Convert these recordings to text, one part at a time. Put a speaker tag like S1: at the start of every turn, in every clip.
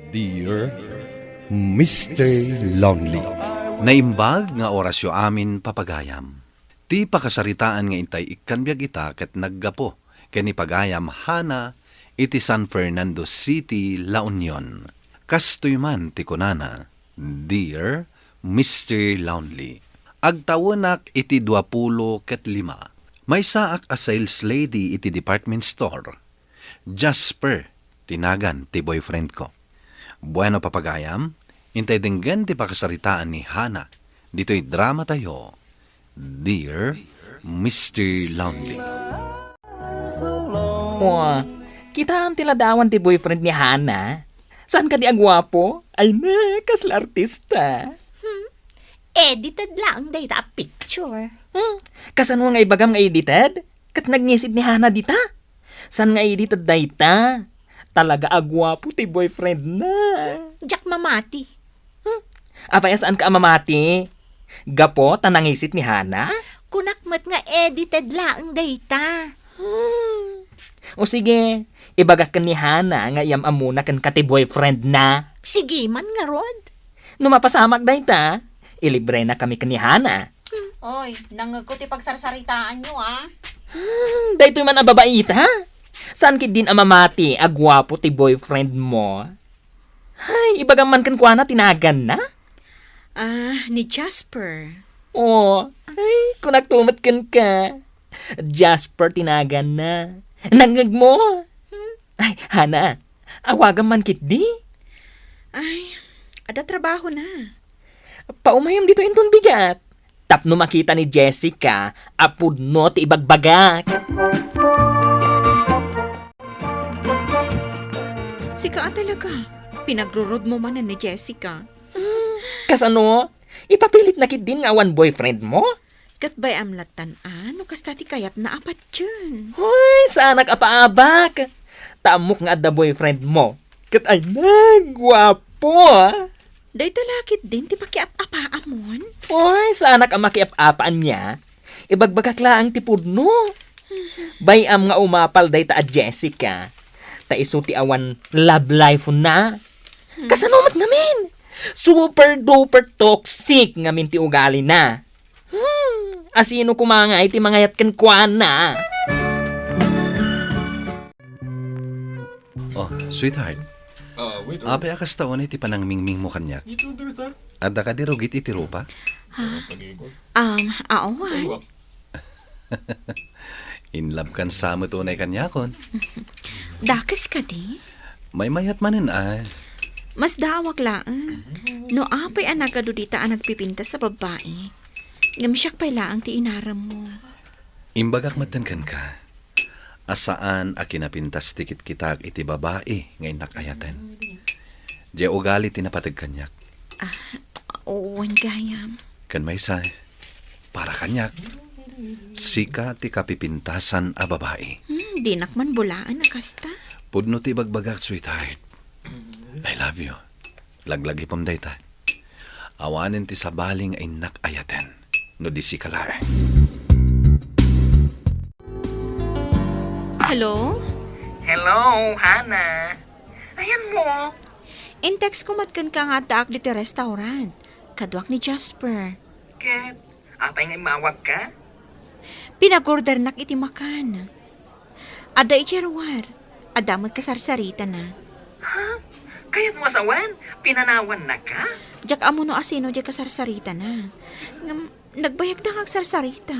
S1: Dear Mr. Lonely.
S2: Naimbag nga orasyo amin papagayam. Ti pakasaritaan nga intay ikanbyag ita ket naggapo ken pagayam Hana iti San Fernando City, La Union. Kastoy man ti kunana, Dear Mr. Lonely. Agtawonak iti 20 ket 5. May saak a sales lady iti department store. Jasper, tinagan ti boyfriend ko. Bueno papagayam, intay dinggan ti pakasaritaan ni Hana. Dito'y drama tayo. Dear Mr. Lonely.
S3: Wah, kita ang tiladawan ti boyfriend ni Hana. Saan ka di agwapo? Ay na, kasla artista.
S4: Edited lang data picture.
S3: Kasan mo nga ibagam nga edited? Kat nagngisip ni Hana dita? San nga edited data? Talaga agwapo ti boyfriend na.
S4: Jack mamati.
S3: Apaya saan ka amamati? Gapo, tanangisit ni Hana?
S4: Kunakmat nga edited lang data.
S3: O sige, ibagak ka ni Hana nga iyam amuna kan kati boyfriend na.
S4: Sige man nga rod.
S3: Numapasamak dayta, ilibre na kami kan ni Hana.
S5: Oy, nangagkot ipagsarsaritaan nyo, ah.
S3: Daytoy man ababaita. Saan kid din amamati, agwapo ti boyfriend mo? Ay, ibagaman kan kuana tinagan na?
S4: Ni Jasper.
S3: Oh, ay, kunaktumat kan ka. Jasper tinagan na. Nangag mo. Ay, Hana, awagan man kit di.
S4: Ay, ada trabaho na.
S3: Paumayam dito inton bigat. Tapno makita ni Jessica, apud no ti ibagbagak.
S4: Sika talaga. Pinagrurod mo man ni Jessica.
S3: Kasano? Ipapilit na kit din nga awan boyfriend mo?
S4: Kat bay amlatan ano kasta ti kayat na apat dyan.
S3: Hoy, saan nag-apaabak? Tamok nga adda boyfriend mo. Kat ay gwapo ah.
S4: Day talakit din ti pakiap-apaamon.
S3: Hoy, saan nag-amakiap-apaan niya? Ibagbagak laang tipudno. Bayam nga umapal day ta a Jessica. Ta iso ti awan love life na. Kasanomat ngamin. Super duper toxic ngamin ti ugali na. Asino kumangay ti mangayat ken kuana.
S2: Oh, sweetheart.
S6: Wait.
S2: Apay akas taon iti panangmingming mo kanyak.
S6: Ito, sir.
S2: Adda ka di rugit iti rupa?
S4: Awan.
S2: In love kan sa mo tunay kanyakon.
S4: Dakas ka di?
S2: May mayat manin ay.
S4: Mas dawag laan. No apay anagado dita ang nagpipintas sa babae. Ngamsyak pay laang ti inaram mo.
S2: Imbagak matenkan ka. Asaan a kinapintas tikit kitag iti babae ngay nakayatan. Di ugali tinapatag kanyak.
S4: Owan gayam.
S2: Kan may say, para kanyak. Sika ti kapipintasan a babae.
S4: Di nakman bulaan na kasta.
S2: Pudno ti bagbagak, sweetheart. I love you. Laglagi pam dayta. Awanin ti sabaling ay nakayaten. No di si kalae.
S4: Hello?
S3: Hello, Hana. Ayan mo.
S4: In-text ko matkan ka nga daak dito restaurant. Kadwak ni Jasper.
S3: Ket, apay nga imawag ka?
S4: Pinag-order nak iti makan. Ada icherwar. Adamot ka sarsarita na.
S3: Kayat mo asawan? Pinanawan na ka?
S4: Diyak amo no asino diyak ka sarsarita na. Nagbayag na kag sarsarita.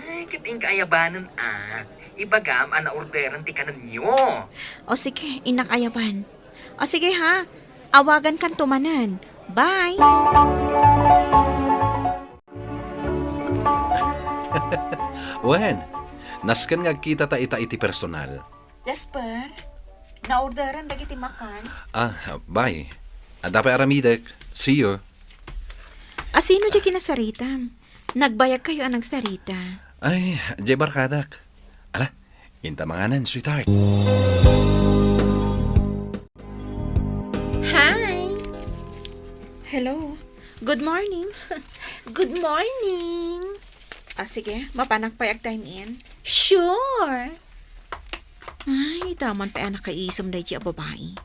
S3: Ay, kiting kaayabanan Ibagam, orderan ti kanan nyo.
S4: O sige, inakayaban. O sige ha, awagan kan tumanan. Bye!
S2: Wen, naskan nga kita ta iti personal.
S5: Jasper, na-orderan dagiti makan.
S2: Bye. Dapat aramidek. See you.
S4: Asino diyak kinasarita? Nagbayag kayo anang sarita.
S2: Ay, jay barkadak. Ala, inta manganan, sweetheart.
S4: Hi! Hello. Good morning.
S5: Good morning.
S4: Sige, mapanak payag time in.
S5: Sure.
S4: Ay, taman pa anak kaisom na siya babae.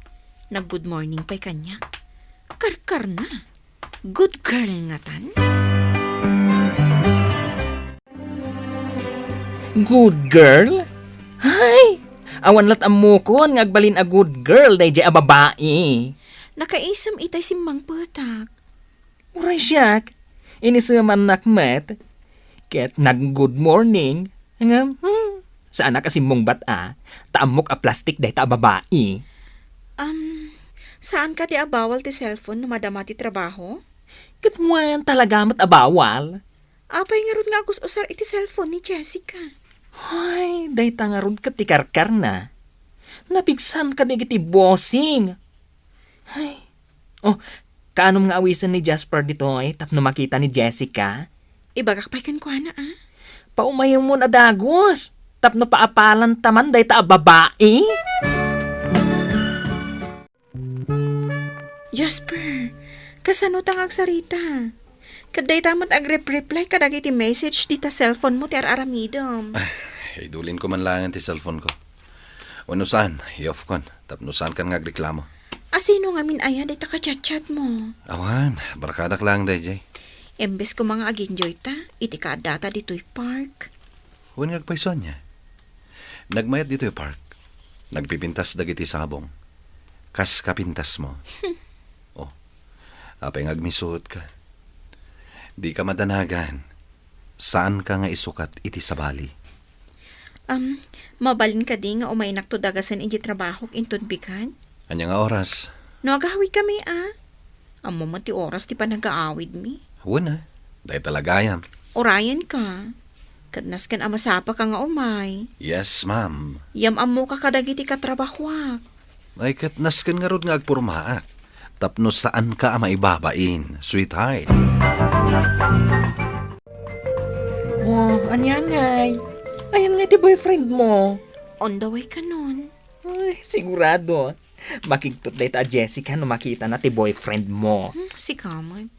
S4: Nag-good morning pa'y kanyak. Karkar na. Good girl nga tan.
S3: Good girl? Hay! Awan lat amo ko nga agbalin a good girl day a babae.
S4: Nakaisam itay si Mang Petak.
S3: Uray siyak. Inisuman nakmet. Ket nag-good morning. Nga, saan na kasi mong bata? Taamok a plastic day ta a babae.
S4: Saan ka di abawal ti cellphone no madama ti trabaho?
S3: Katmuan talaga mat abawal.
S4: Apay nga ron nga usar iti cellphone ni Jessica.
S3: Ay, day tangarod ka ti karkar na. Napigsan ka di kiti bossing. Ay. Oh, kaanom nga awisan ni Jasper dito ay tapno makita ni Jessica.
S4: Ibagak pa'y kan kwa na
S3: Paumayaw mo na dagos. Tapno paapalan taman day ta a babae.
S4: Jasper, kasano tangag sarita? Kaday tamat agrep-reply kadag iti message di ta cellphone mo ti aramidom.
S2: Idulin ko man lang ti cellphone ko. Wano saan, i-off kon. Tapno saan kan ngagreklamo.
S4: Asino nga min aya day ta kachat-chat mo?
S2: Awan, barakadak lang day, Jay.
S4: Embes ko mga ag-enjoy ta, iti kadata dito'y park.
S2: Huwag ngagpayson niya. Nagmayat dito yung park. Nagpipintas dagiti sabong. Kas kapintas mo. Oh, apay ngagmisuot ka. Di ka madanagan. Saan ka nga isukat iti sabali?
S4: Mabalin ka di nga umainak to dagasan iti trabaho intun bikan?
S2: Anya nga oras?
S4: No agawid kami Amo mo ti oras ti pa nag-aawid mi.
S2: Huwag na. Dahil talagayam.
S4: Orayan ka. Kadnas kan amasapa ka nga umay.
S2: Yes, ma'am.
S4: Yam amo ka kadagiti katrabahwak.
S2: Ay katnas kan nga rod nga agpurmaak. Tapno saan ka maibabain, sweetheart?
S3: Oh, anyangay. Ayan nga ti boyfriend mo.
S4: On the way ka nun.
S3: Ay, sigurado. Makigtot day ta Jessica no makita na ti boyfriend mo.
S4: Si Kamot.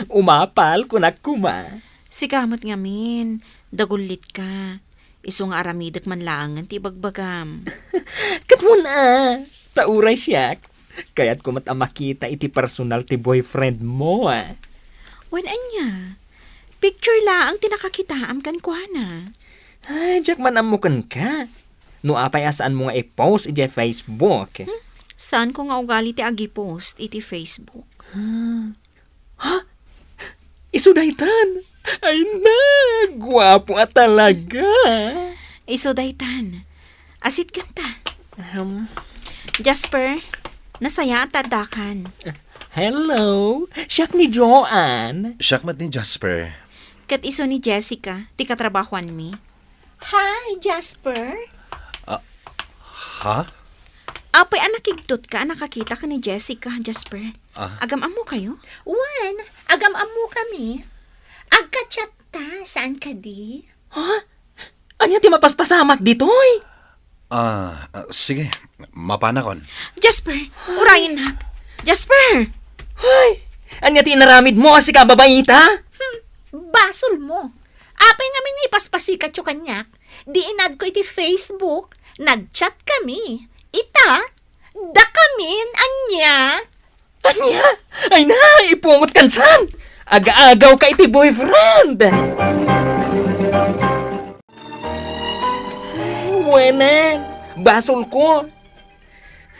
S3: Umapal kunak kuma.
S4: Si Kamot nga min. Dagulit ka. Iso nga aramidak man laangan ti bagbagam.
S3: Katmo na. Tauray siyak. Kaya't kumat ang makita iti personal ti boyfriend mo.
S4: Wan anya. Picture laang tinakakitaam kan kwa na.
S3: Ay, Jack man amukan ka. No apay asaan mo nga i-post iti Facebook.
S4: Saan ko nga ugali ti agi-post iti Facebook?
S3: Isudaytan. Ay na, gwapo at talaga.
S4: Iso daytan. Asit kanta. Jasper, nasaya at tadakan.
S3: Hello, siyak ni Joanne.
S2: Siyakmat ni Jasper.
S4: Kat iso ni Jessica, ti katrabahuan mi.
S5: Hi, Jasper.
S2: Ha?
S4: Apay anakigtot ka, nakakita ka ni Jessica, Jasper. Agam amo kayo?
S5: Wan, agam amo kami. Agka-chat ta, saan ka di?
S3: Ha? Anya ti mapaspasamak ditoy?
S2: Sige, mapanakon.
S4: Jasper, urayin hak. Jasper!
S3: Ay, anya ti inaramid mo si kababayita?
S5: Basol mo. Apay nga may ipaspasikat yung kanyak. Di inad ko iti Facebook. Nag-chat kami. Ita, da kamin, anya.
S3: Anya? Ay na, ipungot kansan. Aga-agaw ka iti boyfriend. Wenen, basol ko.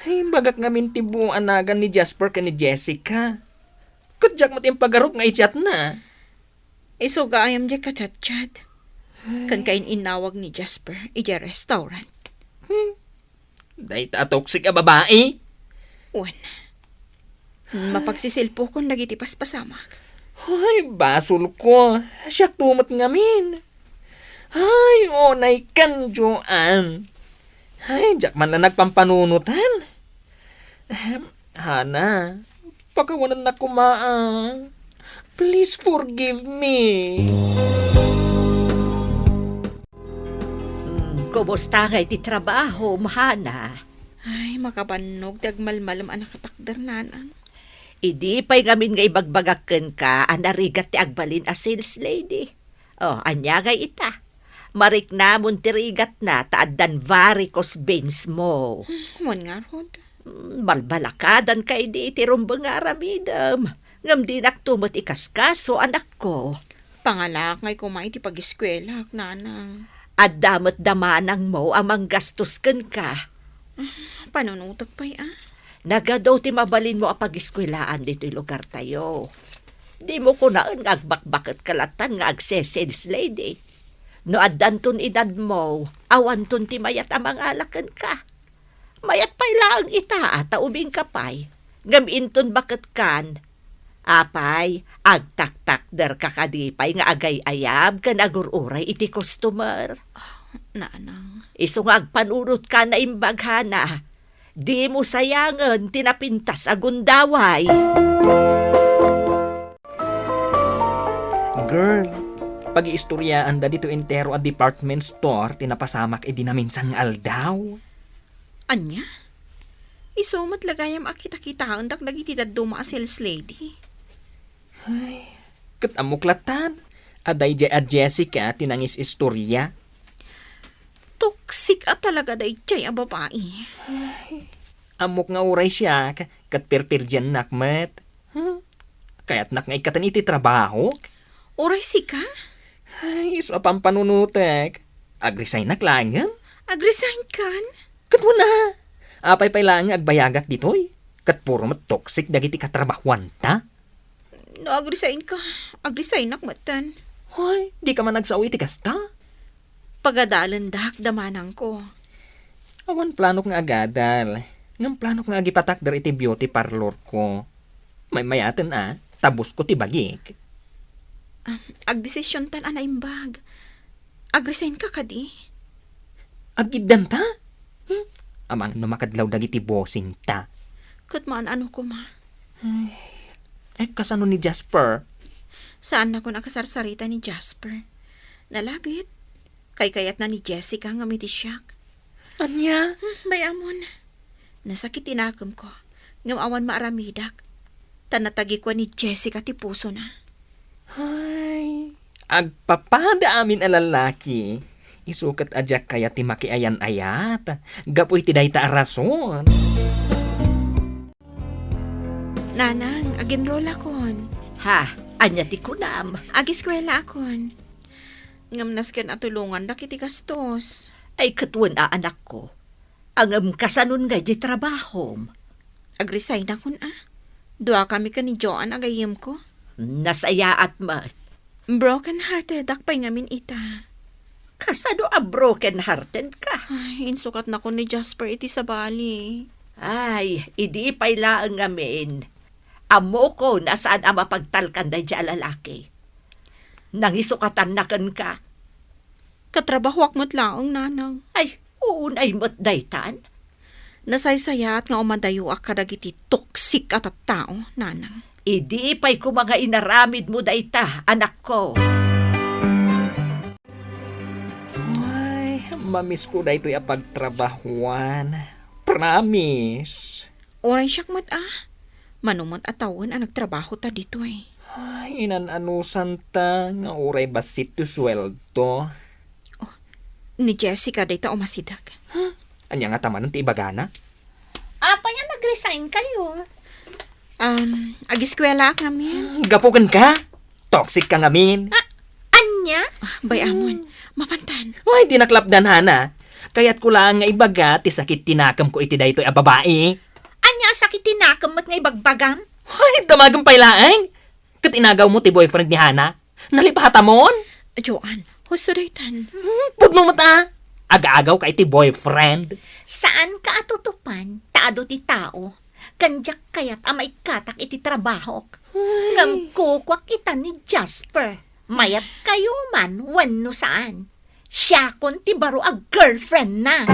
S3: Ay, bagak ngamin tibuang anagan ni Jasper ka ni Jessica. Kudyak mo tiyang paggarot nga i-chat na.
S4: Iso ga ayam di kachat-chat. Kan kain inawag ni Jasper, ija restaurant.
S3: Dahil ta-toxic a babae.
S4: Wan. Mapagsisilpo ko nagiti paspasamak.
S3: Ay, basol ko. Siyak tumot ngamin. Ay, onay kan, Joanne. Ay, jak man na nagpampanunutan. Hana, pagkawanan na kumaang. Please forgive me.
S5: Kumusta nga iti trabaho, mahana?
S4: Ay, makabanog, dagmalmalam anak katakdar nanan.
S5: Idi pa'y gamin nga ibagbagaken ka, anarigat ti agbalin a sales lady. Oh, anya nga ita. Marik na mun tirigat na, taaddan varicose veins mo.
S4: Wan nga rod.
S5: Balbalakadan kay di iti rumbang nga aramidam. Ngam di naktumot ikaskaso anak ko.
S4: Pangalak ngay kumay ti pag-eskwela, nanang.
S5: At damot damanang mo amang gastos ken ka.
S4: Panunutak pa'y
S5: Nagadaw ti mabalin mo a pag-eskwelaan dito lugar tayo. Di mo ko naan nga agbakbakit kalatan nga agse-sales lady. No addanton edad mo, awanton ti mayat amang alakan ka. Mayat pa'y laang ita at ubing kapay. Gaminton bakit kan. Apay, agtak-tak der kakadipay nga agay-ayab ka nagururay iti customer.
S4: Nanang.
S5: Iso nga agpanurot ka na imbaghana. Di mo sayangan tinapintas agundaway.
S3: Girl, pag-iistoryaan da dito entero at department store, tinapasamak naminsan nga aldaw.
S4: Anya? Isumat lagayam akita-kita handak dagiti daduma a sales lady.
S3: Kat amuklatan, aday a Jessica tinangis istorya.
S4: Toxic at talaga day chay a babae.
S3: Amok nga uray siya, kat perper dyan nakmet. Kaya't nak nga ikatan iti trabaho.
S4: Oray si ka?
S3: Ay, iso apang panunutek. Agresign na klangan.
S4: Agresign kan?
S3: Kat mo na. Apay pay lang agbayagak ditoy. Kat puro mat toxic dagiti katrabahuan ta.
S4: No, agresign ka. Agresign nakmatan.
S3: Hoy, di ka man nagsawi ti kasta.
S4: Pagadalan dak damanang ko.
S3: Awan planok nga agadal. Ngam planok nga agipatak dar iti beauty parlor ko. May mayaten tabos ko ti bagik.
S4: Agdesisyon tan ana imbag. Agresign ka kadi.
S3: Agiddan ta? Amang numakadlaw dagiti bossing ta.
S4: Kat maan ano ko ma.
S3: Kasano ni Jasper?
S4: Saan na ko nakasarsarita ni Jasper? Nalabit. Kay-kayat na ni Jessica nga miti siyak.
S3: Anya?
S4: Bayamon. Nasakit tinakam ko. Ngam awan maaramidak. Tanatagi ko ni Jessica ti puso na.
S3: Ay, agpapada amin alalaki. Isukat ajak kaya ti makiayan-ayat. Gapoy ti dayta rason.
S4: Nanang, aginroll akon.
S5: Ha, anya ti kunam.
S4: Agiskwela akon. Ngamnas kan atulungan da kiti gastos.
S5: Ay katwan anak ko. Ang kasanon nga di trabaho.
S4: Agresign akon Dua kami ka ni Joan agayim ko.
S5: Nasaya at mat.
S4: Broken hearted akpay ngamin ita.
S5: Kasano a broken hearted ka?
S4: Ay, insukat na ko ni Jasper iti sa bali.
S5: Ay, idi pa'y laang ngamin. Amo ko nasaan ang mapagtalkan da dya lalaki. Nangisukatan na kan ka.
S4: Katrabahuak mo't laong nanang.
S5: Ay, uunay mo't daytan.
S4: Nasaysayat nga umadayuak kadagiti toksik at tao, nanang.
S5: Idi pa'y ko mga inaramid mo dayta, anak ko.
S3: Ay, mamiss ko da ito'y apagtrabahuan. Promise.
S4: Oray siyak mo't manumot atawan ang nagtrabaho ta dito eh.
S3: Ay, inananusan ta nga uray basit to sweldo.
S4: Ni Jessica dayta umasidag.
S3: Anya nga tamanan ti ibagana?
S5: Apa yan nag-resign kayo?
S4: Agiskwela kami.
S3: Gapukan ka? Toxic ka ngamin.
S5: Anya?
S4: Bayamon, mapantan.
S3: Ay, di naklapdan hana. Kaya't ko lang nga ibaga, ti sakit tinakam ko iti daytoy a babae.
S5: Anya sakit tinakamot nga ibagbagam?
S3: Ay, damagang pailaang. Kat inagaw mo ti boyfriend ni Hana. Nalipahatamon.
S4: Joan, husto daytan.
S3: Pudno mo ta. Aga-agaw ka iti boyfriend.
S5: Saan ka atutupan? Taado ti tao. Kanjak kayat amay katak iti trabaho. Ngam kukwak ita ni Jasper. Mayat kayo man, wano saan. Siya kon ti baro a girlfriend na.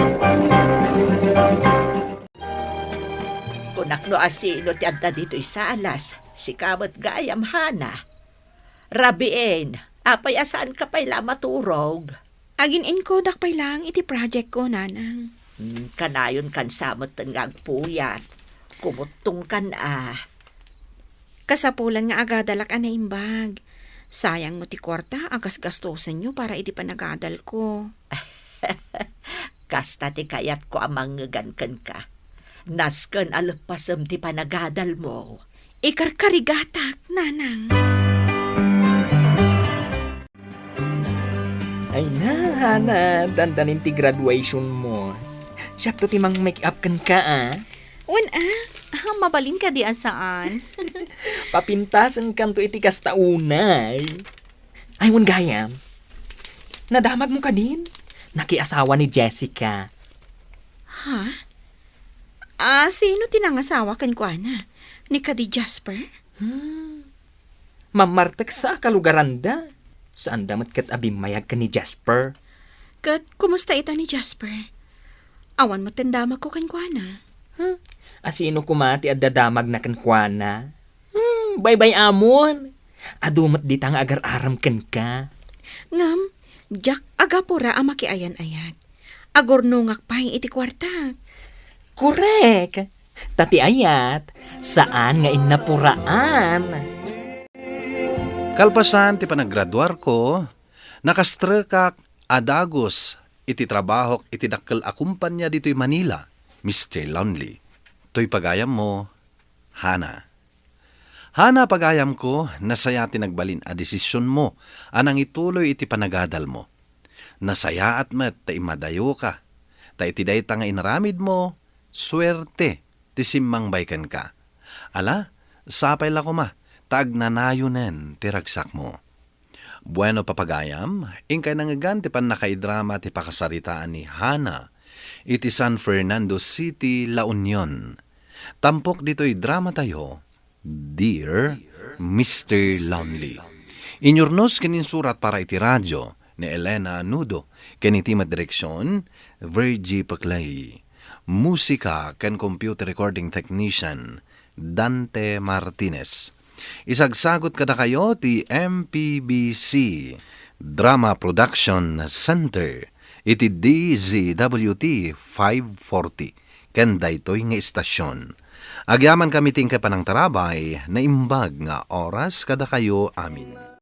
S5: Kunak no asilo ti adda dito'y sa alas. Si kamot gayam Hana. Rabiin, apay asaan ka pa'y maturog?
S4: Agin inkodak pay lang iti project ko, nanang.
S5: Kanayon kan samot nga agpuyat. Kumutong kan
S4: Kasapulan nga agadalak na imbag. Sayang mo ti kwarta, agas gastosan nyo para iti panagadal ko.
S5: Kasta ti kayat ko amang ngagankan ka. Nasken alagpasem ti panagadal mo.
S4: Ikarkarigatak, nanang.
S3: Ay na, Hana, dandanin ti graduation mo. Siyak to ti mang make up kan ka,
S4: Mabalin ka di asaan.
S3: Papintasan kan to iti kastaunay. Ay, mun gayam. Nadamag mo ka din. Nakiasawa ni Jessica.
S4: Ha? Sino tinangasawa kan ko, ana? Ni ka di Jasper?
S3: Mamartek sa kalugaranda. Saan damat kat abimayag ka ni Jasper?
S4: Kat, kumusta ita ni Jasper? Awan mo tendama ko kan ko, ana.
S3: Asino kumati at dadamag na kankwana? Bye-bye amon. Adumat di tang agar-aram kan ka.
S4: Ngam, jak agapura ang makiayan-ayat. Agornungak pahing iti kwarta.
S3: Korek. Tati ayat, saan nga innapuraan?
S2: Kalpasan ti panagraduar ko, nakastrekak adagos iti trabahok iti dakkel akumpanya dito'y Manila, Mr. Lonely. To'y pagayam mo, Hana. Hana, pagayam ko, nasaya tinagbalin a desisyon mo, anang ituloy iti panagadal mo. Nasaya at met, ta imadayo ka, ta iti dayta nga inaramid mo, swerte, ti simmang bayken ka. Ala, sapay la ko ma, taag nanayonen, ti ragsak mo. Bueno, papagayam, ingkay nangagan ti pan nakaidrama ti pakasaritaan ni Hana, iti San Fernando City, La Union. Tampok dito'y drama tayo, Dear Mr. Lonely. Inyornos kininsurat para iti radyo ni Elena Nudo, kinitima direksyon, Virgie Paclay. Musika ken computer recording technician, Dante Martinez. Isagsagot kada kayo ti MPBC Drama Production Center, iti DZWT 540, ken daytoy nga istasyon. Agyaman kami tingke panang tarabay na imbag nga oras kada kayo amin.